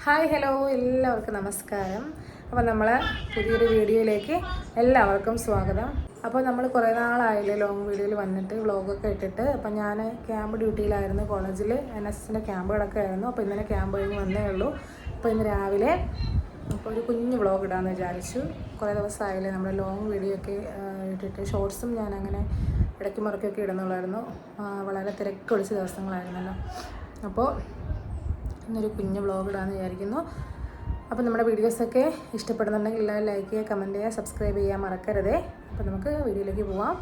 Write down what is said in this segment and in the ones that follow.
Hi hello എല്ലാവർക്കും നമസ്കാരം. അപ്പോൾ നമ്മൾ പുതിയൊരു വീഡിയോയിലേക്ക് എല്ലാവർക്കും സ്വാഗതം. അപ്പോൾ നമ്മൾ കുറേ നാളായില്ലേ ലോങ് വീഡിയോയിൽ വന്നിട്ട് വ്ളോഗൊക്കെ ഇട്ടിട്ട്. അപ്പോൾ ഞാൻ ക്യാമ്പ് ഡ്യൂട്ടിയിലായിരുന്നു, കോളേജിൽ NSSൻ്റെ ക്യാമ്പുകളൊക്കെ ആയിരുന്നു. അപ്പോൾ ഇന്നലെ ക്യാമ്പ് കഴിഞ്ഞ് വന്നേ ഉള്ളൂ. അപ്പോൾ ഇന്ന് രാവിലെ അപ്പോൾ ഒരു കുഞ്ഞ് വ്ളോഗ് ഇടാമെന്ന് വിചാരിച്ചു. കുറേ ദിവസമായില്ലേ നമ്മൾ ലോങ് വീഡിയോ ഒക്കെ ഇട്ടിട്ട്. ഷോർട്സും ഞാൻ അങ്ങനെ ഇടയ്ക്ക് മുറക്കൊക്കെ ഇടുന്നുള്ളായിരുന്നു. വളരെ തിരക്കൊളിച്ച ദിവസങ്ങളായിരുന്നല്ലോ. അപ്പോൾ ഇന്നൊരു കുഞ്ഞ് വ്ളോഗ് ഇടാമെന്ന് വിചാരിക്കുന്നു. അപ്പോൾ നമ്മുടെ വീഡിയോസൊക്കെ ഇഷ്ടപ്പെടുന്നുണ്ടെങ്കിൽ എല്ലാവരും ലൈക്ക് ചെയ്യുക, കമൻറ്റ് ചെയ്യുക, സബ്സ്ക്രൈബ് ചെയ്യാൻ മറക്കരുതേ. അപ്പോൾ നമുക്ക് വീഡിയോയിലേക്ക് പോവാം.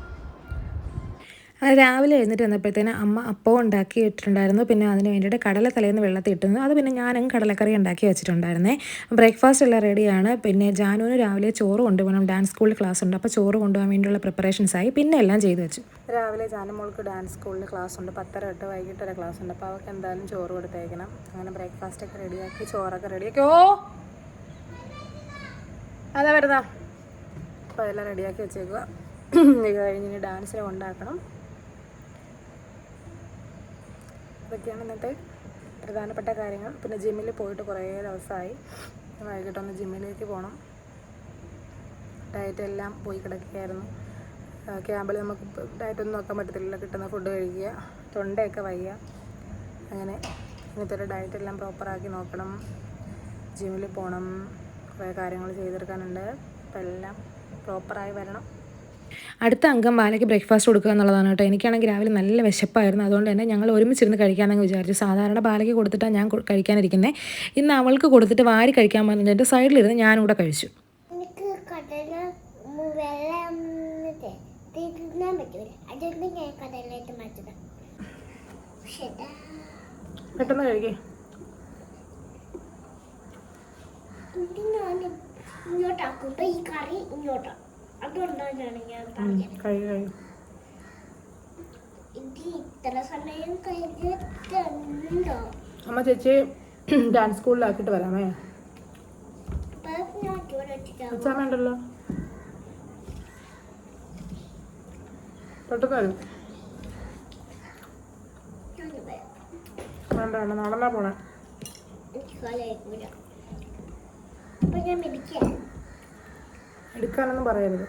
രാവിലെ എഴുന്നേറ്റ് വന്നപ്പോഴത്തേന് അമ്മ അപ്പം ഉണ്ടാക്കി ഇട്ടിട്ടുണ്ടായിരുന്നു. പിന്നെ അതിന് വേണ്ടിയിട്ട് കടല തലേന്ന് വെള്ളത്തിൽ ഇട്ടുന്നു. അത് പിന്നെ ഞാനും കടലക്കറി ഉണ്ടാക്കി വെച്ചിട്ടുണ്ടായിരുന്നേ. ബ്രേക്ക്ഫാസ്റ്റ് എല്ലാം റെഡിയാണ്. പിന്നെ ജാനുവിന് രാവിലെ ചോറ് കൊണ്ടുപോകണം, ഡാൻസ് സ്കൂളിൽ ക്ലാസ് ഉണ്ട്. അപ്പോൾ ചോറ് കൊണ്ടുപോകാൻ വേണ്ടിയുള്ള പ്രിപ്പറേഷൻസായി. പിന്നെ എല്ലാം ചെയ്തു വെച്ചു. രാവിലെ ജാനുമോൾക്ക് ഡാൻസ് സ്കൂളിൽ ക്ലാസ് ഉണ്ട്, 10:30 തൊട്ട് വൈകിട്ട് വരെ ക്ലാസ് ഉണ്ട്. അപ്പോൾ അവർക്ക് എന്തായാലും ചോറ് കൊടുത്തേക്കണം. അങ്ങനെ ബ്രേക്ക്ഫാസ്റ്റൊക്കെ റെഡിയാക്കി, ചോറൊക്കെ റെഡിയാക്കി. അതാ വരുന്ന. അപ്പോൾ അതെല്ലാം റെഡിയാക്കി വെച്ചേക്കുക. ഇത് കഴിഞ്ഞ് ഡാൻസിന് കൊണ്ടാക്കണം. ഇതൊക്കെയാണ് ഇന്നത്തെ പ്രധാനപ്പെട്ട കാര്യങ്ങൾ. പിന്നെ ജിമ്മിൽ പോയിട്ട് കുറേ ദിവസമായി. വൈകിട്ടൊന്ന് ജിമ്മിലേക്ക് പോകണം. ഡയറ്റ് എല്ലാം പോയി കിടക്കുകയായിരുന്നു. ക്യാമ്പിൽ നമുക്ക് ഡയറ്റൊന്നും നോക്കാൻ പറ്റത്തില്ല. കിട്ടുന്ന ഫുഡ് കഴിക്കുക, തൊണ്ടയൊക്കെ വയ്യ. അങ്ങനെ ഇന്നത്തെ ഒരു ഡയറ്റെല്ലാം പ്രോപ്പറാക്കി നോക്കണം. ജിമ്മിൽ പോകണം, കുറേ കാര്യങ്ങൾ ചെയ്തെടുക്കാനുണ്ട്. അപ്പോൾ എല്ലാം പ്രോപ്പറായി വരണം. അടുത്ത അംഗം ബാലയ്ക്ക് ബ്രേക്ക്ഫാസ്റ്റ് കൊടുക്കുക എന്നുള്ളതാണ് കേട്ടോ. എനിക്കാണെങ്കിൽ രാവിലെ നല്ല വിശപ്പായിരുന്നു. അതുകൊണ്ട് തന്നെ ഞങ്ങൾ ഒരുമിച്ചിരുന്ന് കഴിക്കാമെന്ന് വിചാരിച്ചു. സാധാരണ ബാലയ്ക്ക് കൊടുത്തിട്ടാണ് ഞാൻ കഴിക്കാനിരിക്കുന്നത്. ഇന്ന് അവൾക്ക് കൊടുത്തിട്ട് വാരി കഴിക്കാൻ പറഞ്ഞിട്ട് സൈഡിലിരുന്ന് ഞാനിവിടെ കഴിച്ചു. പെട്ടെന്ന് കഴിക്കേ. ഇങ്ങോട്ടാക്കുമ്പോ ഈ കറി ഇങ്ങോട്ടാ. അതുകൊണ്ടാണ് ഞാൻ പറഞ്ഞത്. ഇത്ര സമയം കഴിഞ്ഞിട്ടുണ്ടോ? അമ്മ ചേച്ചി ഡാൻസ് സ്കൂളിലാക്കിയിട്ട് വരാമേ. ഉണ്ടല്ലോ പെട്ടെന്ന് വരും. വേണ്ട വേണ്ട, നടന്നാ പോണേ. എടുക്കാനൊന്നും പറയരുത്.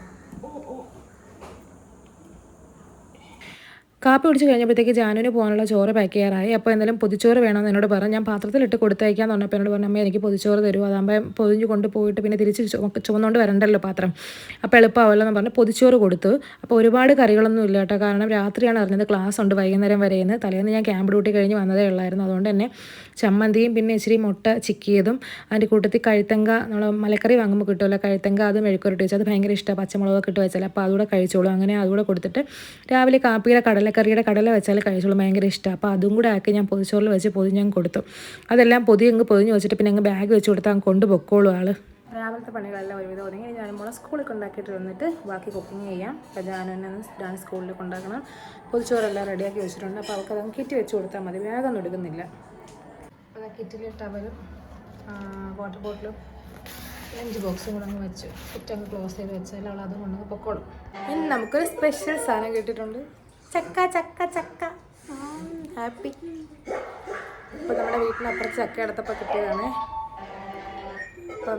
കാപ്പി കുടിച്ച് കഴിഞ്ഞപ്പോഴത്തേക്ക് ജാനുവിന് പോകാനുള്ള ചോറ് പാക്ക് ചെയ്യാറായി. അപ്പോൾ എന്തായാലും പൊതിച്ചോറ് വേണമെന്ന് എന്നോട് പറഞ്ഞു. ഞാൻ പാത്രത്തിലിട്ട് കൊടുത്തയക്കാന്ന് പറഞ്ഞപ്പോൾ എന്നോട് പറഞ്ഞു, അമ്മ എനിക്ക് പൊതിച്ചോറ് തരുമോ, അതാകുമ്പോൾ പൊതിഞ്ഞ് കൊണ്ടുപോയിട്ട് പിന്നെ തിരിച്ച് ചുമന്നുകൊണ്ട് വരണ്ടല്ലോ പാത്രം, അപ്പോൾ എളുപ്പമാവല്ലോ എന്ന് പറഞ്ഞ് പൊതിച്ചോറ് കൊടുത്തു. അപ്പോൾ ഒരുപാട് കറികളൊന്നും ഇല്ല കേട്ടോ. കാരണം രാത്രിയാണ് അറിഞ്ഞത് ക്ലാസ് ഉണ്ട് വൈകുന്നേരം വരെയെന്ന്. തലേന്ന് ഞാൻ ക്യാമ്പ് ഡ്യൂട്ടി കഴിഞ്ഞ് വന്നതേ ഉള്ളായിരുന്നു. അതുകൊണ്ട് തന്നെ ചമ്മന്തിയും പിന്നെ ഇച്ചിരി മുട്ട ചിക്കിയതും അതിൻ്റെ കൂട്ടത്തിൽ കഴുത്തങ്ക, നമ്മൾ മലക്കറി വാങ്ങുമ്പോൾ കിട്ടുമല്ലോ കഴുത്തങ്ക, അത് മെഴുക്കുരട്ടി വെച്ച് അത് ഭയങ്കര ഇഷ്ടമാണ്. പച്ചമുളകൊക്കെ ഇട്ട് വെച്ചാൽ അപ്പോൾ അതുകൂടെ കഴിച്ചോളൂ. അങ്ങനെ അതുകൂടെ കൊടുത്തിട്ട് രാവിലെ കാപ്പിയുടെ കടലക്കറിയുടെ കടല വെച്ചാൽ കഴിച്ചോളൂ, ഭയങ്കര ഇഷ്ടമാണ്. അപ്പോൾ അതും കൂടെ ആക്കി ഞാൻ പൊതിച്ചോറിൽ വെച്ച് പൊതിഞ്ഞ് കൊടുത്തു. അതെല്ലാം അങ്ങ് പൊതിഞ്ഞ് വെച്ചിട്ട് പിന്നെ അങ്ങ് ബാഗ് വെച്ച് കൊടുത്താൽ അങ്ങ് കൊണ്ടുപോയിക്കോളൂ ആള്. രാവിലത്തെ പണികളെല്ലാം ഒരുവിധം ഒതുങ്ങി. ഞാൻ മോളെ സ്കൂളിൽ കൊണ്ടാക്കിയിട്ട് വന്നിട്ട് ബാക്കി കുക്കിംഗ് ചെയ്യാം. അപ്പോൾ ജാനുവിനെ ഡാൻസ് സ്കൂളിൽ കൊണ്ടാക്കണം. പൊതിച്ചോറെല്ലാം റെഡിയാക്കി വെച്ചിട്ടുണ്ട്. അപ്പോൾ അവർക്ക് അതങ്ങ് കിറ്റ് വെച്ച് കൊടുത്താൽ മതി, വേഗമൊന്നും എടുക്കുന്നില്ല. അപ്പോൾ കിറ്റിൽ ടവലും വാട്ടർ ബോട്ടിലും ലഞ്ച് ബോക്സും കൂടെ അങ്ങ് വെച്ച് കിറ്റ് അങ്ങ് ക്ലോസ് ചെയ്ത് വെച്ചാൽ അവൾ അതും കൊണ്ടങ്ങ് പൊക്കോളും. ഇനി നമുക്കൊരു സ്പെഷ്യൽ സാധനം കിട്ടിയിട്ടുണ്ട്. ചക്ക ചക്ക ചക്ക, ഹാപ്പി. ഇപ്പോൾ നമ്മുടെ വീട്ടിനപ്പുറത്ത് ചക്ക എടുത്തപ്പോൾ കിട്ടിയതാണ്. അപ്പം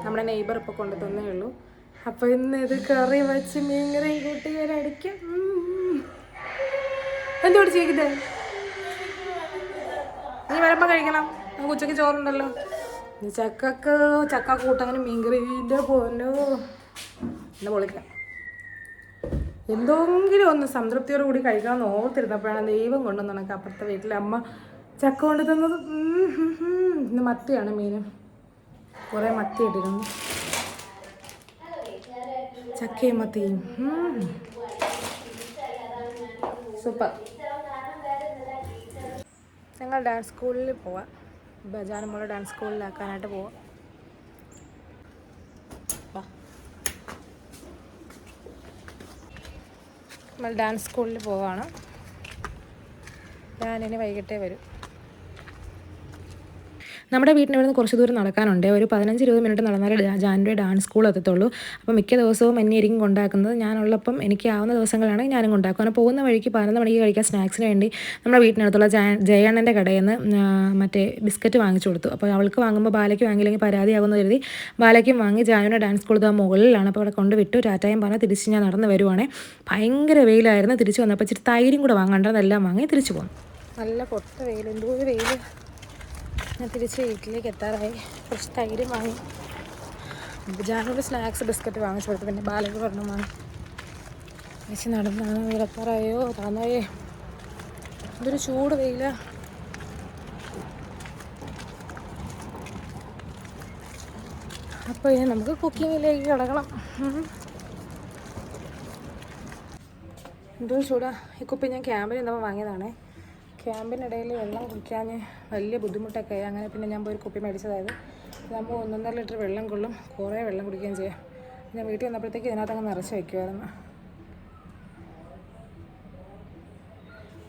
നമ്മുടെ നെയ്ബർ ഇപ്പോൾ കൊണ്ടു തന്നേ ഉള്ളൂ. അപ്പോൾ ഇന്ന് ഇത് കറി വെച്ച് മീൻകറിയും കൂട്ടി ഒരടിക്കും. എന്തുകൊണ്ട് ചെയ്തേ? നീ വരുമ്പോൾ കഴിക്കണം, നമുക്ക് ഉച്ചയ്ക്ക് ചോറുണ്ടല്ലോ. നീ ചക്ക കൂട്ടങ്ങനെ മീൻകറിൻ്റെ പോലോ എന്നെ പൊളിക്കാം. എന്തെങ്കിലും ഒന്ന് സംതൃപ്തിയോട് കൂടി കഴിക്കണമെന്ന് ഓർത്തിരുന്നപ്പോഴാണ് ദൈവം കൊണ്ടുവന്ന് കണക്ക് അപ്പുറത്തെ വീട്ടിലെ അമ്മ ചക്ക കൊണ്ട് തന്നത്. ഇന്ന് മത്തിയാണ് മീൻ, കുറേ മത്തി ഇട്ടിരുന്നു. ചക്കയും മത്തിയും സൂപ്പർ. ഞങ്ങൾ ഡാൻസ് സ്കൂളിൽ പോവാം. ബജാനുമോളെ ഡാൻസ് സ്കൂളിലാക്കാനായിട്ട് പോവാം. നമ്മൾ ഡാൻസ് സ്കൂളിൽ പോവാണ്. ഞാനിനി വൈകിട്ടേ വരും. നമ്മുടെ വീട്ടിന് ഇവിടെ നിന്ന് കുറച്ച് ദൂരം നടക്കാനുണ്ട്. ഒരു 15-20 മിനിറ്റ് നടന്നാലേ ജാനുവിൻ്റെ ഡാൻസ് സ്കൂൾ എത്തത്തുള്ളൂ. അപ്പോൾ മിക്ക ദിവസവും എന്നെയായിരിക്കും കൊണ്ടാക്കുന്നത്. ഞാനുള്ളപ്പം എനിക്ക് ആവുന്ന ദിവസങ്ങളാണെങ്കിൽ ഞാനും കൊണ്ടാക്കും. അങ്ങനെ പോകുന്ന വഴിക്ക് 11 മണിക്ക് കഴിക്കാൻ സ്നാക്സിന് വേണ്ടി നമ്മുടെ വീട്ടിനടുത്തുള്ള ജയണ്ണൻ്റെ കടയിൽ നിന്ന് മറ്റേ ബിസ്ക്കറ്റ് വാങ്ങിച്ചു കൊടുത്തു. അപ്പോൾ അവൾക്ക് വാങ്ങുമ്പോൾ ബാലയ്ക്ക് വാങ്ങിയില്ലെങ്കിൽ പരാതിയാകുമെന്ന് കരുതി ബാലയ്ക്കും വാങ്ങി. ജാനുവിൻ്റെ ഡാൻസ് സ്കൂൾ ആ മുകളിലാണ്. അപ്പോൾ അവിടെ കൊണ്ടുവിട്ടു. ടാറ്റായും പറഞ്ഞ് തിരിച്ച് ഞാൻ നടന്ന് വരുവാണേ. ഭയങ്കര വെയിലായിരുന്നു. തിരിച്ച് വന്നപ്പോൾ ഇച്ചിരി തൈരും കൂടെ വാങ്ങേണ്ടതെല്ലാം വാങ്ങി തിരിച്ചു പോകും. നല്ല പൊട്ട വെയിൽ, എന്തോ വെയിൽ. ഞാൻ തിരിച്ച് വീട്ടിലേക്ക് എത്താറായി. കുറച്ച് തൈര് വാങ്ങി. ജാനുവിൻ്റെ സ്നാക്സ് ബിസ്ക്കറ്റ് വാങ്ങിച്ചു കൊടുത്തു. പിന്നെ ബാലയ്ക്ക് പറഞ്ഞു വാങ്ങി തിരിച്ച് നടന്നാണ് വീടെത്താറായോ താന്നായേ. ഇതൊരു ചൂട് വെയില. അപ്പോൾ നമുക്ക് കുക്കിങ്ങിലേക്ക് കിടക്കണം. എന്തോ ചൂടാ. ഈ കുപ്പി ഞാൻ ക്യാമ്പിൽ നിന്നപ്പോൾ വാങ്ങിയതാണേ. ക്യാമ്പിനിടയിൽ വെള്ളം കുടിക്കാൻ വലിയ ബുദ്ധിമുട്ടൊക്കെ ആയി. അങ്ങനെ പിന്നെ ഞാൻ പോയി ഒരു കുപ്പി മേടിച്ചതായത്. നമ്മൾ 1.5 ലിറ്റർ വെള്ളം കൊള്ളും. കുറേ വെള്ളം കുടിക്കുകയും ചെയ്യാം. ഞാൻ വീട്ടിൽ വന്നപ്പോഴത്തേക്ക് ഇതിനകത്ത് അങ്ങ് നിറച്ച് വയ്ക്കുമായിരുന്നു.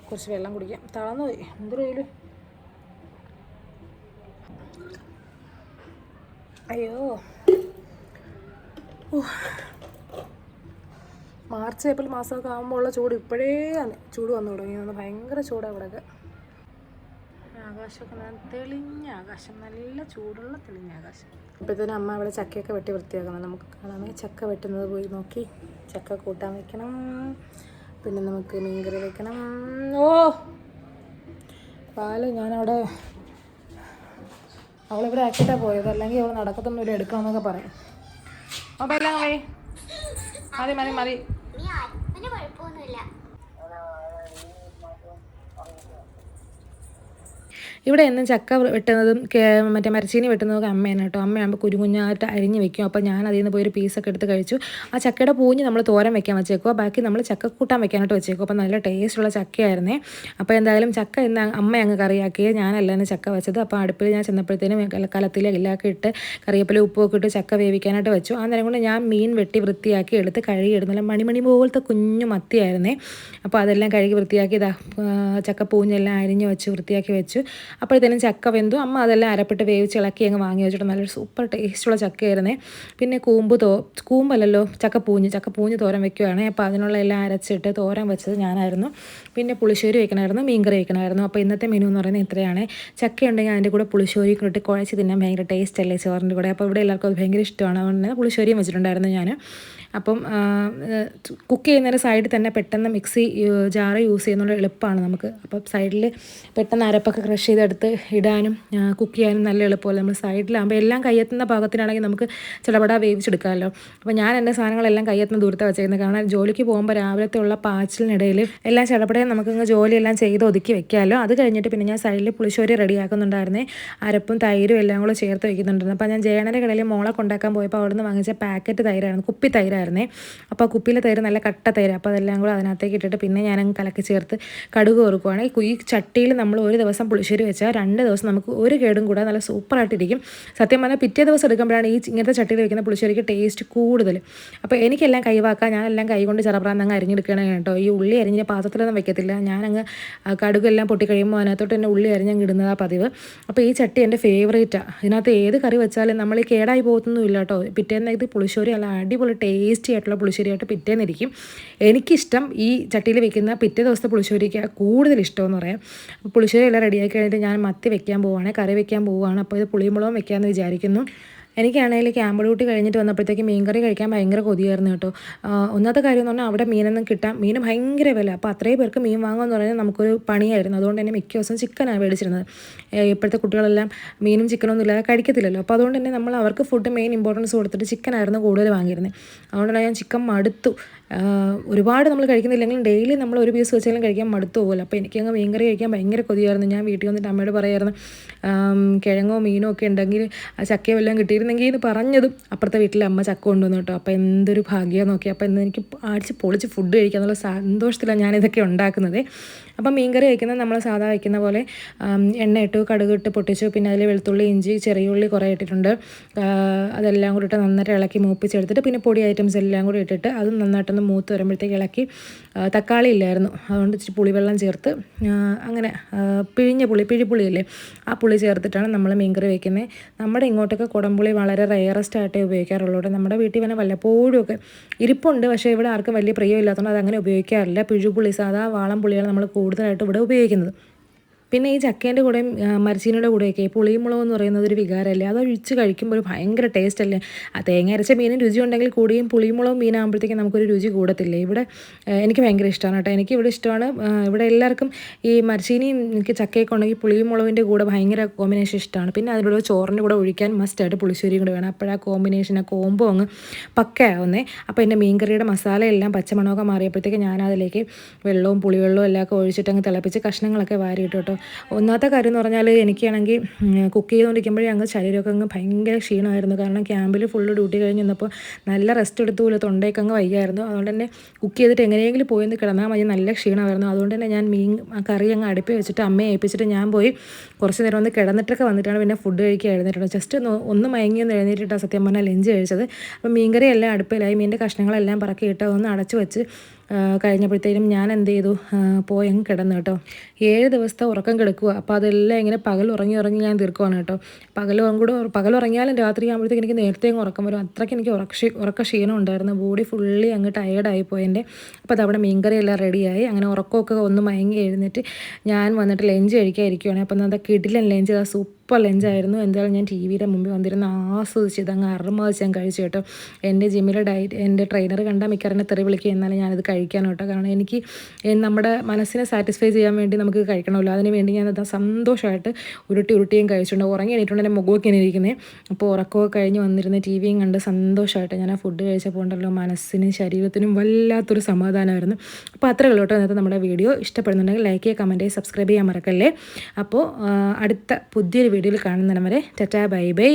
കുറച്ച് വെള്ളം കുടിക്കാം. തളർന്നു പോയി. എന്തൊരു വെയിൽ. അയ്യോ, മാർച്ച് ഏപ്രിൽ മാസമൊക്കെ ആകുമ്പോൾ ഉള്ള ചൂട് ഇപ്പോഴേ ചൂട് വന്നു തുടങ്ങി. ഭയങ്കര ചൂടാണ് ഇവിടെയൊക്കെ. ആകാശമൊക്കെ തെളിഞ്ഞ ആകാശം, നല്ല ചൂടുള്ള തെളിഞ്ഞ ആകാശം. ഇപ്പോഴത്തേനും അമ്മ അവിടെ ചക്കയൊക്കെ വെട്ടി വൃത്തിയാക്കണം. നമുക്ക് കാണാമേ ചക്ക വെട്ടുന്നത് പോയി നോക്കി. ചക്ക കൂട്ടാൻ വെക്കണം. പിന്നെ നമുക്ക് മീൻകറി വെക്കണം. ഓ പാല് ഞാനവിടെ അവളിവിടെ ആക്കിയിട്ടാണ് പോയത്. അല്ലെങ്കിൽ അവൾ നടക്കത്തൊന്നുമില്ല, എടുക്കണമെന്നൊക്കെ പറയും. അപ്പോൾ എല്ലാം മതി മതി മതി. ഇവിടെ എന്നും ചക്ക വെട്ടുന്നതും മറ്റേ മരച്ചീനി വെട്ടുന്നതൊക്കെ അമ്മയാണ് കേട്ടോ. അമ്മയാകുമ്പോൾ കുഞ്ഞായിട്ട് അരിഞ്ഞ് വെക്കും. അപ്പോൾ ഞാൻ അതിൽ നിന്ന് പോയി ഒരു പീസൊക്കെ എടുത്ത് കഴിച്ചു. ആ ചക്കയുടെ പൂഞ്ഞ് നമ്മൾ തോരൻ വെക്കാൻ വെച്ചേക്കുക. ബാക്കി നമ്മൾ ചക്ക കൂട്ടാൻ വെക്കാനായിട്ട് വെച്ചേക്കും. അപ്പോൾ നല്ല ടേസ്റ്റുള്ള ചക്കയായിരുന്നേ. അപ്പോൾ എന്തായാലും ചക്ക ഇന്ന് അമ്മ അങ്ങ് കറിയാക്കി, ഞാനല്ല ഇന്ന് ചക്ക വെച്ചത്. അപ്പോൾ അടുപ്പിൽ ഞാൻ ചെന്നപ്പോഴത്തേനും കലത്തിൽ എല്ലൊക്കെ ഇട്ട് കറിവേപ്പില ഉപ്പൊക്കെ ഇട്ട് ചക്ക വേവിക്കാനായിട്ട് വെച്ചു. ആ നേരം കൊണ്ട് ഞാൻ മീൻ വെട്ടി വൃത്തിയാക്കി എടുത്ത് കഴുകി എടുന്നില്ല. മണിമണി പോലത്തെ കുഞ്ഞു മത്തിയായിരുന്നേ. അപ്പോൾ അതെല്ലാം കഴുകി വൃത്തിയാക്കി ഇതാ ചക്ക പൂഞ്ഞെല്ലാം അരിഞ്ഞ് വെച്ച് വൃത്തിയാക്കി വെച്ചു. അപ്പോഴത്തേനും ചക്ക വെന്തു. അമ്മ അതെല്ലാം അരപ്പിട്ട് വേവിച്ച് ഇളക്കി അങ്ങ് വാങ്ങി വെച്ചിട്ട് നല്ലൊരു സൂപ്പർ ടേസ്റ്റുള്ള ചക്കയായിരുന്നേ. പിന്നെ കൂമ്പല്ലല്ലോ ചക്കപ്പൂഞ്ഞ് തോരൻ വെക്കുകയാണ്. അപ്പോൾ അതിനുള്ള എല്ലാം അരച്ചിട്ട് തോരൻ വെച്ചത് ഞാനായിരുന്നു. പിന്നെ പുളിശ്ശേരി വെക്കണമായിരുന്നു, മീൻകറി വെക്കണമായിരുന്നു. അപ്പോൾ ഇന്നത്തെ മെനു എന്ന് പറയുന്നത് ഇത്രയാണ്. ചക്ക ഉണ്ടെങ്കിൽ അതിൻ്റെ കൂടെ പുളിശ്ശേരി ഇട്ട് കുഴച്ച് തിന്നാൻ ഭയങ്കര ടേസ്റ്റ് അല്ലേ ചോറിൻ്റെ കൂടെ. അപ്പോൾ ഇവിടെ എല്ലാവർക്കും അത് ഭയങ്കര ഇഷ്ടമാണ്. അതുകൊണ്ട് തന്നെ പുളിശ്ശേരിയും വെച്ചിട്ടുണ്ടായിരുന്നു ഞാൻ. അപ്പം കുക്ക് ചെയ്യുന്നതിന് സൈഡിൽ തന്നെ പെട്ടെന്ന് മിക്സി ജാറ് യൂസ് ചെയ്യുന്നത് എളുപ്പമാണ് നമുക്ക്. അപ്പം സൈഡിൽ പെട്ടെന്ന് അരപ്പൊക്കെ ക്രഷ് ചെയ്തെടുത്ത് ഇടാനും കുക്ക് ചെയ്യാനും നല്ല എളുപ്പമല്ല. നമ്മൾ സൈഡിലാകുമ്പോൾ എല്ലാം കയ്യെത്തുന്ന പാകത്തിനാണെങ്കിൽ നമുക്ക് ചിലപടാ വേവിച്ചെടുക്കാമല്ലോ. അപ്പോൾ ഞാൻ എൻ്റെ സാധനങ്ങളെല്ലാം കയ്യെത്തുന്ന ദൂരത്തെ വെച്ചേക്കുന്നത്. കാരണം ജോലിക്ക് പോകുമ്പോൾ രാവിലത്തെ ഉള്ള പാച്ചിലിനിടയിൽ എല്ലാം ചിലപടേ നമുക്കങ്ങ് ജോലിയെല്ലാം ചെയ്ത് ഒതുക്കി വെക്കാമല്ലോ. അത് കഴിഞ്ഞിട്ട് പിന്നെ ഞാൻ സൈഡിൽ പുളിശ്ശേരി റെഡിയാക്കുന്നുണ്ടായിരുന്നേ. അരപ്പും തൈരും എല്ലാം കൂടെ ചേർത്ത് വയ്ക്കുന്നുണ്ടായിരുന്നു. അപ്പോൾ ഞാൻ ജയണ്ണൻ്റെ കടയിൽ മോളെ കൊണ്ടാക്കാൻ പോയപ്പോൾ അവിടെ നിന്ന് വാങ്ങിച്ച പാക്കറ്റ് തൈരായിരുന്നു, കുപ്പി തൈരായിരുന്നേ. അപ്പോൾ ആ കുപ്പിയിലെ തൈര് നല്ല കട്ട തൈര്. അപ്പോൾ അതെല്ലാം കൂടെ അതിനകത്തേക്ക് ഇട്ടിട്ട് പിന്നെ ഞാനങ്ങ് കലക്കി ചേർത്ത് കടുക് വറുക്കുവാണ്. ഈ ചട്ടിയിൽ നമ്മൾ ഒരു ദിവസം പുളിശ്ശേരി വെച്ചാൽ 2 ദിവസം നമുക്ക് ഒരു കേടും കൂടെ നല്ല സൂപ്പറായിട്ടിരിക്കും. സത്യം പറഞ്ഞാൽ പിറ്റേ ദിവസം എടുക്കുമ്പോഴാണ് ഇങ്ങനത്തെ ചട്ടിയിൽ വെക്കുന്ന പുളിശ്ശേരിക്ക് ടേസ്റ്റ് കൂടുതൽ. അപ്പോൾ എനിക്കെല്ലാം കൈവാക്കാം. ഞാനെല്ലാം കൈ കൊണ്ട് ചെറുപ്രാന്തങ്ങ് അരിഞ്ഞെടുക്കണം കേട്ടോ. ഈ ഉള്ളി അരിഞ്ഞ പാത്രത്തിലൊന്നും വെക്കത്തില്ല. ഞാനങ്ങ് കടുകെല്ലാം പൊട്ടി കഴിയുമ്പോൾ അതിനകത്തോട്ട് തന്നെ ഉള്ളി അരിഞ്ഞങ്ങ് ഇടുന്നതാണ് പതിവ്. അപ്പോൾ ഈ ചട്ടി എൻ്റെ ഫേവറേറ്റാണ്. ഇതിനകത്ത് ഏത് കറി വെച്ചാലും നമ്മൾ ഈ കേടായി പോകത്തൊന്നുമില്ല കേട്ടോ. പിറ്റേന്ന് ഇത് പുളിശ്ശേരി അല്ല അടിപൊളി ടേസ്റ്റി ആയിട്ടുള്ള പുളിശ്ശേരിയായിട്ട് പിറ്റേന്നിരിക്കും. എനിക്കിഷ്ടം ഈ ചട്ടിയിൽ വെക്കുന്ന പിറ്റേ ദിവസത്തെ പുളിശ്ശേരിക്ക് കൂടുതൽ ഇഷ്ടമെന്ന് പറയാം. അപ്പോൾ പുളിശ്ശേരി എല്ലാം റെഡിയാക്കി കഴിഞ്ഞിട്ട് ഞാൻ മത്തി വെക്കാൻ പോവുകയാണ്, കറി വെക്കാൻ പോവുകയാണ്. അപ്പോൾ ഇത് പുളിമുളകും വെക്കാമെന്ന് വിചാരിക്കുന്നു. എനിക്കാണെങ്കിൽ ക്യാമ്പ് ഡ്യൂട്ടി കഴിഞ്ഞിട്ട് വന്നപ്പോഴത്തേക്ക് മീൻകറി കഴിക്കാൻ ഭയങ്കര കൊതിയായിരുന്നു കേട്ടോ. ഒന്നാമത്തെ കാര്യം എന്ന് പറഞ്ഞാൽ അവിടെ മീനൊന്നും മീൻ ഭയങ്കര വില. അപ്പോൾ അത്രയും പേർക്ക് മീൻ വാങ്ങുമെന്ന് പറഞ്ഞാൽ നമുക്കൊരു പണിയായിരുന്നു. അതുകൊണ്ട് തന്നെ മിക്ക ദിവസം ചിക്കനാണ് മേടിച്ചിരുന്നത്. ഇപ്പോഴത്തെ കുട്ടികളെല്ലാം മീനും ചിക്കനൊന്നും ഇല്ലാതെ കഴിക്കത്തില്ലല്ലോ. അപ്പോൾ അതുകൊണ്ട് തന്നെ നമ്മൾ അവർക്ക് ഫുഡ് മെയിൻ ഇമ്പോർട്ടൻസ് കൊടുത്തിട്ട് ചിക്കനായിരുന്നു കൂടുതൽ വാങ്ങിയിരുന്നത്. അതുകൊണ്ടാണ് ഞാൻ ചിക്കൻ മടുത്തു. ഒരുപാട് നമ്മൾ കഴിക്കുന്നില്ലെങ്കിലും ഡെയിലി നമ്മൾ ഒരു പീസ് വെച്ചാലും കഴിക്കാൻ മടുത്തു പോകുമല്ലോ. അപ്പോൾ എനിക്കങ്ങ് മീൻകറി കഴിക്കാൻ ഭയങ്കര കൊതിയായിരുന്നു. ഞാൻ വീട്ടിൽ വന്നിട്ട് അമ്മയോട് പറയായിരുന്നു കിഴങ്ങോ മീനോ ഒക്കെ ഉണ്ടെങ്കിൽ ആ ചക്കയോ എല്ലാം കിട്ടി കിട്ടിയിരുന്നെങ്കിൽ എന്ന് പറഞ്ഞതും അപ്പുറത്തെ വീട്ടിലെ അമ്മ ചക്ക കൊണ്ടുവന്നു കേട്ടോ. അപ്പോൾ എന്തൊരു ഭാഗ്യം നോക്കി. അപ്പോൾ ഇന്ന് എനിക്ക് അടിച്ച് പൊളിച്ച് ഫുഡ് കഴിക്കാന്നുള്ള സന്തോഷത്തിലാണ് ഞാനിതൊക്കെ ഉണ്ടാക്കുന്നത്. അപ്പം മീൻകറി വയ്ക്കുന്നത് നമ്മൾ സാധാ വയ്ക്കുന്ന പോലെ എണ്ണ ഇട്ടു, കടുക് ഇട്ട് പൊട്ടിച്ചു, പിന്നെ അതിൽ വെളുത്തുള്ളി, ഇഞ്ചി, ചെറിയ ഉള്ളി കുറേ ഇട്ടിട്ടുണ്ട്. അതെല്ലാം കൂടി ഇട്ട് നന്നായിട്ട് ഇളക്കി മൂപ്പിച്ചെടുത്തിട്ട് പിന്നെ പൊടി ഐറ്റംസ് എല്ലാം കൂടി ഇട്ടിട്ട് അതും നന്നായിട്ടൊന്ന് മൂത്ത് വരുമ്പോഴത്തേക്ക് ഇളക്കി. തക്കാളി ഇല്ലായിരുന്നു, അതുകൊണ്ട് ഇച്ചിരി പുളിവെള്ളം ചേർത്ത് അങ്ങനെ പിഴിഞ്ഞ പിഴിപ്പുളിയല്ലേ, ആ പുളി ചേർത്തിട്ടാണ് നമ്മൾ മീൻകറി വയ്ക്കുന്നത്. നമ്മുടെ ഇങ്ങോട്ടൊക്കെ കുടംപുളി വളരെ റെയറസ്റ്റ് ആയിട്ടേ ഉപയോഗിക്കാറുള്ളൂ. നമ്മുടെ വീട്ടിൽ തന്നെ വല്ലപ്പോഴും ഒക്കെ ഇരിപ്പുണ്ട്, പക്ഷേ ഇവിടെ ആർക്കും വലിയ പ്രിയമില്ലാത്തതുകൊണ്ട് അതങ്ങനെ ഉപയോഗിക്കാറില്ല. പിഴുപുളി സാധാ വാളം പുളിയാണ് നമ്മൾ കൂടുതലായിട്ട് ഇവിടെ ഉപയോഗിക്കുന്നത്. പിന്നെ ഈ ചക്കേൻ്റെ കൂടെയും മരച്ചീനിയുടെ കൂടെയൊക്കെ പുളിയും മുളകും എന്ന് പറയുന്നത് ഒരു വികാരമല്ലേ, അത് ഒഴിച്ച് കഴിക്കുമ്പോൾ ഒരു ഭയങ്കര ടേസ്റ്റ് അല്ലേ. ആ തേങ്ങ അരച്ച മീനും രുചി ഉണ്ടെങ്കിൽ കൂടിയും പുളിയും മുളകും മീനാകുമ്പോഴത്തേക്കും നമുക്കൊരു രുചി കൂടത്തില്ലേ. ഇവിടെ എനിക്ക് ഭയങ്കര ഇഷ്ടമാണ് കേട്ടോ. എനിക്ക് ഇവിടെ ഇഷ്ടമാണ്. ഇവിടെ എല്ലാവർക്കും ഈ മരച്ചീനിയും എനിക്ക് ചക്കയൊക്കെ ഉണ്ടെങ്കിൽ പുളിയും മുളകിൻ്റെ കൂടെ ഭയങ്കര കോമ്പിനേഷൻ ഇഷ്ടമാണ്. പിന്നെ അതിലൂടെ ചോറിൻ്റെ കൂടെ ഒഴിക്കാൻ മസ്റ്റായിട്ട് പുളിശ്ശേരിയും കൂടെ വേണം. അപ്പോഴാ കോമ്പിനേഷൻ, ആ കോമ്പോ അങ്ങ് പക്കയാവുന്നേ. അപ്പോൾ എൻ്റെ മീൻകറിയുടെ മസാലയെല്ലാം പച്ചമണമൊക്കെ മാറിയപ്പോഴത്തേക്ക് ഞാനതിലേക്ക് വെള്ളവും പുളിവെള്ളവും എല്ലാം ഒക്കെ ഒഴിച്ചിട്ട് അങ്ങ് തിളപ്പിച്ച് കഷ്ണങ്ങളൊക്കെ വാരിയിട്ടു കേട്ടോ. ഒന്നാമത്തെ കാര്യം എന്ന് പറഞ്ഞാൽ എനിക്കാണെങ്കിൽ കുക്ക് ചെയ്തുകൊണ്ടിരിക്കുമ്പോഴേ അങ്ങ് ശരീരമൊക്കെ അങ്ങ് ഭയങ്കര ക്ഷീണമായിരുന്നു. കാരണം ക്യാമ്പിൽ ഫുള്ള് ഡ്യൂട്ടി കഴിഞ്ഞ് നിന്നപ്പോൾ നല്ല റെസ്റ്റ് എടുത്തു പോലെ തൊണ്ടയൊക്കെ അങ്ങ് വയ്യായിരുന്നു. അതുകൊണ്ട് തന്നെ കുക്ക് ചെയ്തിട്ട് എങ്ങനെയെങ്കിലും പോയെന്ന് കിടന്നാൽ മതി, നല്ല ക്ഷീണമായിരുന്നു. അതുകൊണ്ട് തന്നെ ഞാൻ കറി അങ്ങ് അടുപ്പിൽ വെച്ചിട്ട് അമ്മയെ ഏൽപ്പിച്ചിട്ട് ഞാൻ പോയി കുറച്ച് നേരം ഒന്ന് കിടന്നിട്ടൊക്കെ വന്നിട്ടാണ് പിന്നെ ഫുഡ് കഴിക്കാൻ എഴുന്നേറ്റുള്ളത്. ജസ്റ്റ് ഒന്ന് മയങ്ങിയൊന്ന് എഴുന്നേറ്റിട്ടാണ് സത്യം പറഞ്ഞാൽ ലഞ്ച് കഴിച്ചത്. അപ്പോൾ മീൻകറി എല്ലാം അടുപ്പിലായി, മീനിൻ്റെ കഷ്ണങ്ങളെല്ലാം പറക്കിയിട്ട് ഒന്ന് അടച്ചു വെച്ച് കഴിഞ്ഞപ്പോഴത്തേനും ഞാൻ എന്ത് ചെയ്തു, പോയി അങ്ങ് കിടന്നു കേട്ടോ. 7 ദിവസത്തെ ഉറക്കം കിടക്കുക. അപ്പോൾ അതെല്ലാം ഇങ്ങനെ പകൽ ഉറങ്ങി ഞാൻ തീർക്കുവാണ് കേട്ടോ. പകൽ ഉറങ്ങിയാലും രാത്രി ആകുമ്പോഴത്തേക്ക് എനിക്ക് നേരത്തെ അങ്ങ് ഉറക്കം വരും. അത്രയ്ക്ക് എനിക്ക് ഉറക്ക ക്ഷീണം ഉണ്ടായിരുന്നു. ബോഡി ഫുള്ളി അങ്ങ് ടയേർഡായി പോയെൻ്റെ. അപ്പോൾ അതവിടെ മീൻകറി എല്ലാം റെഡിയായി. അങ്ങനെ ഉറക്കമൊക്കെ ഒന്ന് മയങ്ങി എഴുന്നേറ്റ് ഞാൻ വന്നിട്ട് ലഞ്ച് കഴിക്കാൻ ഇരിക്കുകയാണ്. അപ്പോൾ അത് കിടിലൻ ലഞ്ച്, സൂപ്പർ ലഞ്ചായിരുന്നു. എന്തായാലും ഞാൻ ടി വിയുടെ മുമ്പിൽ വന്നിരുന്ന് ആസ്വദിച്ച് ഇതങ്ങ് അറുമതിച്ച് ഞാൻ കഴിച്ചു കേട്ടോ. എൻ്റെ ജിമ്മിലെ എൻ്റെ ട്രെയിനർ കണ്ടാൽ മിക്കറിനെ തെറി വിളിക്കുക, എന്നാലും ഞാനത് കഴിക്കാൻ കേട്ടോ. കാരണം എനിക്ക് നമ്മുടെ മനസ്സിനെ സാറ്റിസ്ഫൈ ചെയ്യാൻ വേണ്ടി നമുക്ക് കഴിക്കണമല്ലോ, അതിന് വേണ്ടി ഞാനത് സന്തോഷമായിട്ട് ഉരുട്ടിയും കഴിച്ചിട്ടുണ്ട്. ഉറങ്ങി എണീറ്റുകൊണ്ട് എൻ്റെ മുഖമൊക്കെ ഇങ്ങനെ ഇരിക്കുന്നത്. അപ്പോൾ ഉറക്കമൊക്കെ കഴിഞ്ഞ് വന്നിരുന്ന് ടി വിയും കണ്ട് സന്തോഷമായിട്ട് ഞാൻ ആ ഫുഡ് കഴിച്ചപ്പോൾ ഉണ്ടല്ലോ മനസ്സിനും ശരീരത്തിനും വല്ലാത്തൊരു സമാധാനമായിരുന്നു. അപ്പോൾ അത്രേ ഉള്ളൂ കേട്ടോ ഇന്നത്തെ നമ്മുടെ വീഡിയോ. ഇഷ്ടപ്പെടുന്നുണ്ടെങ്കിൽ ലൈക്ക് ചെയ്യുക, കമൻറ്റ് ചെയ്യുക, സബ്സ്ക്രൈബ് ചെയ്യാൻ മറക്കല്ലേ. അപ്പോൾ അടുത്ത പുതിയൊരു വീഡിയോയിൽ കാണുന്നവരെ ടാറ്റാ ബൈ ബൈ.